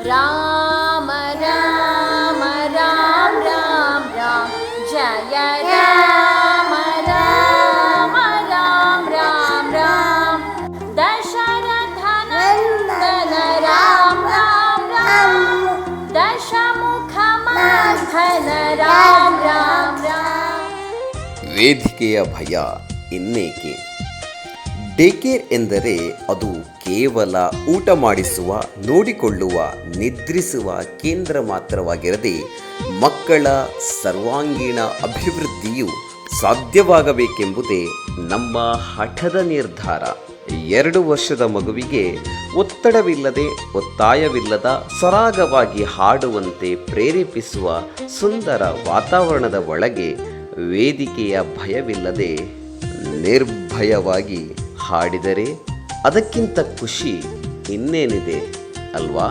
ರಾಮ ರಾಮ ರಾಮ ರಾಮ ರಾಮ ಜಯ ರಾಮ ರಾಮ ರಾಮ ರಾಮ ರಾಮ ದಶರಥ ನಂದನ ರಾಮ ರಾಮ ರಾಮ ದಶಮುಖ ಮಾಧನ ರಾಮ ರಾಮ ರಾಮ. ವೇದಿಕೆಯ ಭಯ ಇನ್ನೇಕೆ? ಡೇ ಕೇರ್ ಎಂದರೆ ಅದು ಕೇವಲ ಊಟ ಮಾಡಿಸುವ, ನೋಡಿಕೊಳ್ಳುವ, ನಿದ್ರಿಸುವ ಕೇಂದ್ರ ಮಾತ್ರವಾಗಿರದೆ ಮಕ್ಕಳ ಸರ್ವಾಂಗೀಣ ಅಭಿವೃದ್ಧಿಯು ಸಾಧ್ಯವಾಗಬೇಕೆಂಬುದೇ ನಮ್ಮ ಹಠದ ನಿರ್ಧಾರ. 2 ವರ್ಷದ ಮಗುವಿಗೆ ಒತ್ತಡವಿಲ್ಲದೆ, ಒತ್ತಾಯವಿಲ್ಲದ, ಸರಾಗವಾಗಿ ಹಾಡುವಂತೆ ಪ್ರೇರೇಪಿಸುವ ಸುಂದರ ವಾತಾವರಣದ ಒಳಗೆ ವೇದಿಕೆಯ ಭಯವಿಲ್ಲದೆ ನಿರ್ಭಯವಾಗಿ ಹಾಡಿದರೆ ಅದಕ್ಕಿಂತ ಖುಷಿ ಇನ್ನೇನಿದೆ ಅಲ್ವಾ?